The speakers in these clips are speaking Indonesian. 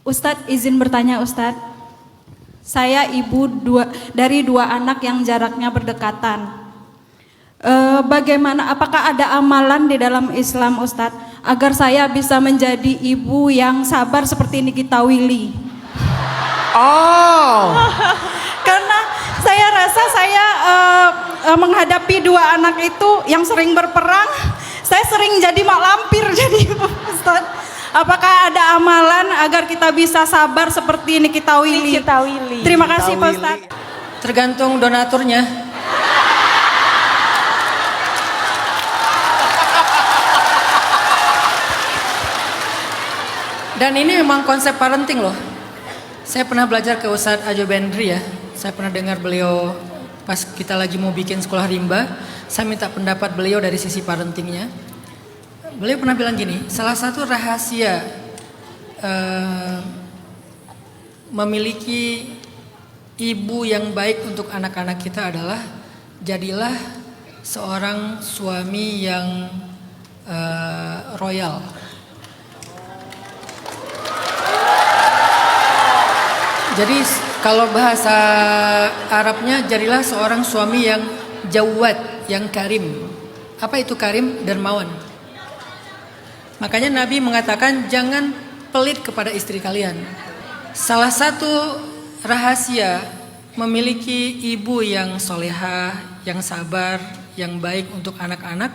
Ustadz izin bertanya Ustadz. Saya ibu dari dua anak yang jaraknya berdekatan. Bagaimana, apakah ada amalan di dalam Islam Ustadz agar saya bisa menjadi ibu yang sabar seperti Nikita Willy? Oh, Karena saya rasa saya menghadapi dua anak itu yang sering berperang, saya sering jadi mak lampir jadi Ustadz. Apakah ada amalan agar kita bisa sabar seperti Nikita Willy? Nikita Willy. Terima kasih Pak Ustadz. tergantung donaturnya. Dan ini memang konsep parenting loh. Saya pernah belajar ke Ustadz Ajo Bendri ya. Saya pernah dengar beliau pas kita lagi mau bikin sekolah rimba. Saya minta pendapat beliau dari sisi parentingnya. Beliau pernah bilang gini, salah satu rahasia memiliki ibu yang baik untuk anak-anak kita adalah jadilah seorang suami yang royal. Jadi kalau bahasa Arabnya jadilah seorang suami yang jawad, yang karim. Apa itu karim? Dermawan. Makanya Nabi mengatakan jangan pelit kepada istri kalian. Salah satu rahasia memiliki ibu yang solehah, yang sabar, yang baik untuk anak-anak,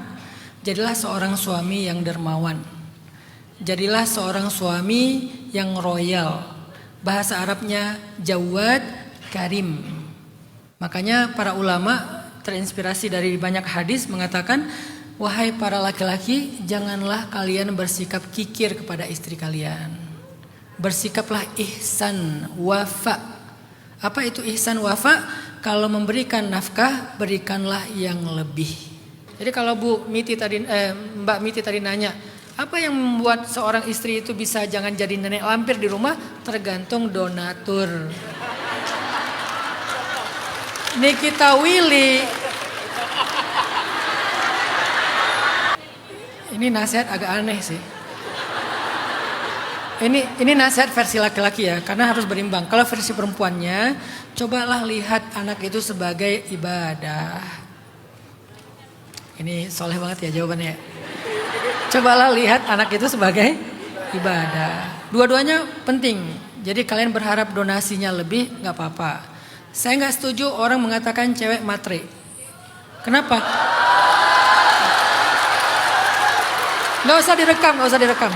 jadilah seorang suami yang dermawan. Jadilah seorang suami yang royal. Bahasa Arabnya jawad, karim. Makanya para ulama terinspirasi dari banyak hadis mengatakan, wahai para laki-laki, janganlah kalian bersikap kikir kepada istri kalian. Bersikaplah ihsan, wafa. Apa itu ihsan, wafa? Kalau memberikan nafkah, berikanlah yang lebih. Jadi kalau Mbak Miti tadi nanya, apa yang membuat seorang istri itu bisa jangan jadi nenek lampir di rumah? Tergantung donatur. Nikita Willy. Ini nasihat agak aneh sih. Ini nasihat versi laki-laki ya, karena harus berimbang. Kalau versi perempuannya, cobalah lihat anak itu sebagai ibadah. Ini soleh banget ya jawabannya. Cobalah lihat anak itu sebagai ibadah. Dua-duanya penting. Jadi kalian berharap donasinya lebih, nggak apa-apa. Saya nggak setuju orang mengatakan cewek matre. Kenapa? Nggak usah direkam.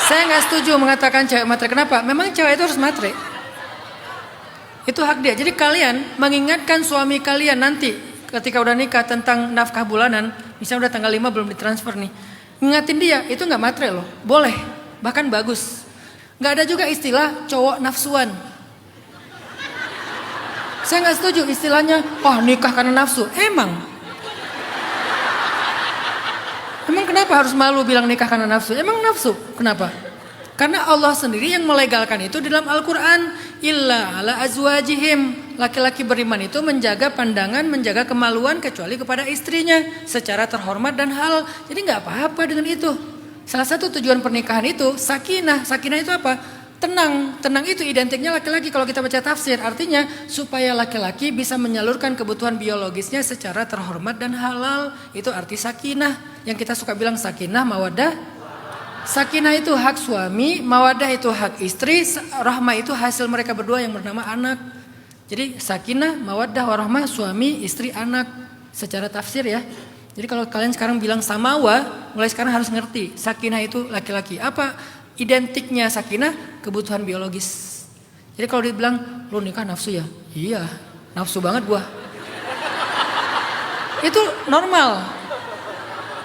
Saya nggak setuju mengatakan cewek matre. Kenapa? Memang cewek itu harus matre. Itu hak dia. Jadi kalian mengingatkan suami kalian nanti ketika udah nikah tentang nafkah bulanan, misalnya udah tanggal 5 belum ditransfer nih. Ingatin dia, itu nggak matre loh. Boleh, bahkan bagus. Nggak ada juga istilah cowok nafsuan. Saya nggak setuju istilahnya, wah nikah karena nafsu. Emang kenapa harus malu bilang nikah karena nafsu? Emang nafsu? Kenapa? Karena Allah sendiri yang melegalkan itu di dalam Al-Quran. Illa ala azwajihim. Laki-laki beriman itu menjaga pandangan, menjaga kemaluan kecuali kepada istrinya. Secara terhormat dan halal. Jadi gak apa-apa dengan itu. Salah satu tujuan pernikahan itu sakinah. Sakinah itu apa? Tenang. Tenang itu identiknya laki-laki kalau kita baca tafsir. Artinya supaya laki-laki bisa menyalurkan kebutuhan biologisnya secara terhormat dan halal. Itu arti sakinah. Yang kita suka bilang sakinah, mawaddah. Sakinah itu hak suami, mawaddah itu hak istri, rahmah itu hasil mereka berdua yang bernama anak. Jadi sakinah, mawaddah, warahmah, suami, istri, anak. Secara tafsir ya. Jadi kalau kalian sekarang bilang samawa, mulai sekarang harus ngerti. Sakinah itu laki-laki. Apa identiknya sakinah? Kebutuhan biologis. Jadi kalau dibilang, lu nikah nafsu ya? Iya, nafsu banget gua. Itu normal.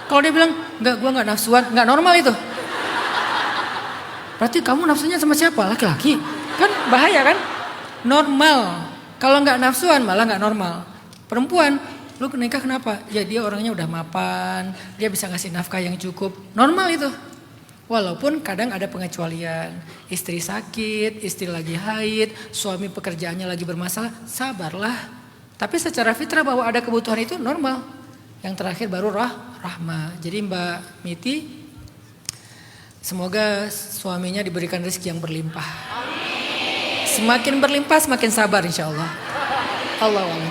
Kalau dia bilang, enggak, gua enggak nafsuan, enggak normal itu. Berarti kamu nafsunya sama siapa? Laki-laki. Kan bahaya kan? Normal. Kalau enggak nafsuan malah enggak normal. Perempuan, lu nikah kenapa? Ya dia orangnya udah mapan, dia bisa ngasih nafkah yang cukup. Normal itu. Walaupun kadang ada pengecualian. Istri sakit, istri lagi haid, suami pekerjaannya lagi bermasalah, sabarlah. Tapi secara fitrah bahwa ada kebutuhan itu normal. Yang terakhir baru rahmah. Jadi Mbak Miti, Semoga suaminya diberikan rezeki yang berlimpah. Semakin berlimpah semakin sabar insya Allah. Allah.